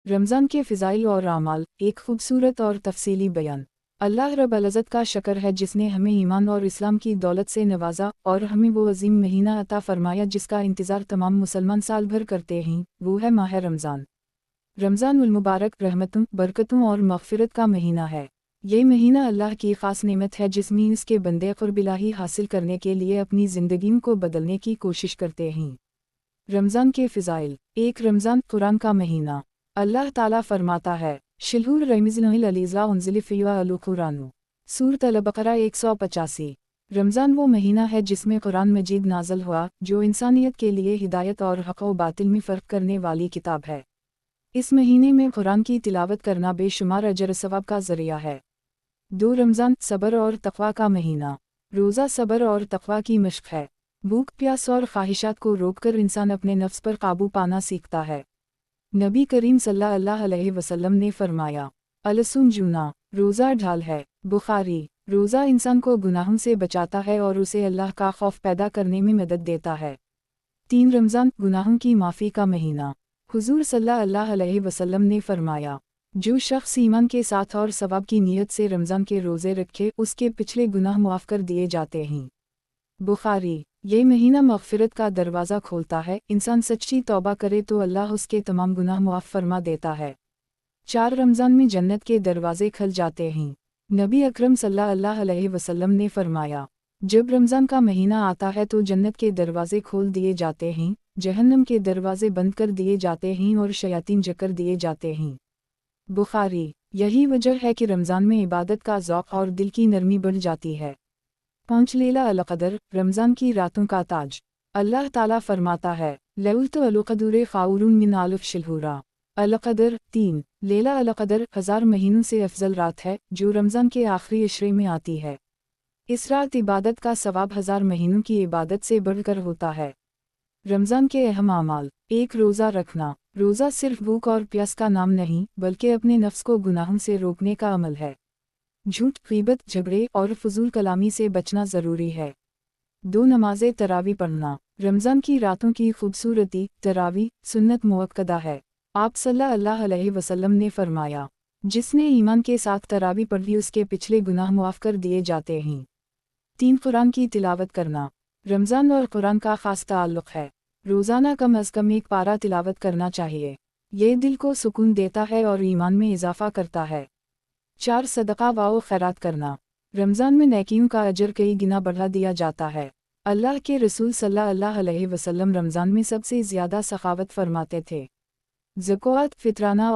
रमज़ान के फ़िज़ाइल और आमाल, एक खूबसूरत और तफसीली बयान। अल्लाह रब्बुल इज़्ज़त का शुक्र है जिसने हमें ईमान और इस्लाम की दौलत से नवाजा और हमें वो अजीम महीना अता फरमाया जिसका इंतज़ार तमाम मुसलमान साल भर करते हैं, वो है माह रमज़ान। रमज़ानुल मुबारक रहमतों, बरकतों और मग़फ़िरत का महीना है। ये महीना अल्लाह की ख़ास नेमत है जिसमें इसके बंदे क़ुर्ब इलाही हासिल करने के लिए अपनी ज़िंदगी को बदलने की कोशिश करते हैं। रमज़ान के फ़िज़ाइल। एक रमज़ान कुरान का महीना। अल्लाह ताला फरमाता है, शुहूर रमज़ानिल अलीज़ा उन्ज़िल फ़ीही अल कुरानु। सूरत अल-बक़रा 185। रमज़ान वो महीना है जिसमें कुरान मजीद नाज़िल हुआ, जो इंसानियत के लिए हिदायत और हक़ व बातिल में फ़र्क करने वाली किताब है। इस महीने में कुरान की तिलावत करना बेशुमार अजर सवाब का ज़रिया है। 2 रमज़ान सब्र और तक़वा का महीना। रोज़ा सब्र और तक़वा की मश्क़ है। भूख प्यास और ख्वाहिशात को रोककर इंसान अपने नफ्स पर काबू पाना सीखता है। नबी करीम सल्लल्लाहु अलैहि वसल्लम ने फरमाया, अलसूम जुना, रोज़ा ढाल है। बुखारी। रोज़ा इंसान को गुनाहों से बचाता है और उसे अल्लाह का खौफ पैदा करने में मदद देता है। 3 रमज़ान गुनाहों की माफ़ी का महीना। हुज़ूर सल्लल्लाहु अलैहि वसल्लम ने फरमाया, जो शख्स ईमान के साथ और सवाब की नीयत से रमज़ान के रोज़े रखे उसके पिछले गुनाह मुआफ़ कर दिए जाते हैं। बुखारी। ये महीना मग़फ़िरत का दरवाज़ा खोलता है, इंसान सच्ची तौबा करे तो अल्लाह उसके तमाम गुनाह मुआफ़ फरमा देता है। 4 रमज़ान में जन्नत के दरवाज़े खुल जाते हैं। नबी अकरम सल्लल्लाहु अलैहि वसल्लम ने फरमाया, जब रमज़ान का महीना आता है तो जन्नत के दरवाज़े खोल दिए जाते हैं, जहन्नम के दरवाज़े बंद कर दिए जाते हैं और शयातीन जकर दिए जाते हैं। बुखारी। यही वजह है कि रमज़ान में इबादत का ज़ौक़ और दिल की नरमी बढ़ जाती है। 5 लैला अल-क़दर, रमज़ान की रातों का ताज। अल्लाह ताला फरमाता है, लैलतुल अल-क़दर ख़ैरुम मिन अल्फ़ि शहर। अल-क़दर 3। लैला अल-क़दर 1000 महीनों से अफजल रात है, जो रमज़ान के आखिरी इशरे में आती है। इस रात इबादत का सवाब 1000 महीनों की इबादत से बढ़कर होता है। रमज़ान के अहम आमाल। 1 रोज़ा रखना। रोज़ा सिर्फ भूख और प्यास का नाम नहीं, बल्कि अपने नफ्स को गुनाहों से रोकने का अमल है। झूठ, ग़ीबत, झगड़े और फ़ुज़ूल कलामी से बचना ज़रूरी है। 2 नमाज़े तरावी पढ़ना। रमज़ान की रातों की खूबसूरती। तरावी सुन्नत मुअक्कदा है। आप सल्लल्लाहु अलैहि वसल्लम ने फरमाया, जिसने ईमान के साथ तरावी पढ़ी उसके पिछले गुनाह मुआफ़ कर दिए जाते हैं। 3 कुरान की तिलावत करना। रमज़ान और कुरान का ख़ास ताल्लुक़ है। रोज़ाना कम अज़ कम 1 पारा तिलावत करना चाहिए। ये दिल को सुकून देता है और ईमान में इजाफ़ा करता है। 4 सदक़ा व खैरात करना। रमज़ान में नेकियों का अजर कई गुना बढ़ा दिया जाता है। अल्लाह के रसूल सल्लल्लाहु अलैहि वसल्लम रमज़ान में सबसे ज़्यादा सखावत फरमाते थे। ज़कात, फ़ितराना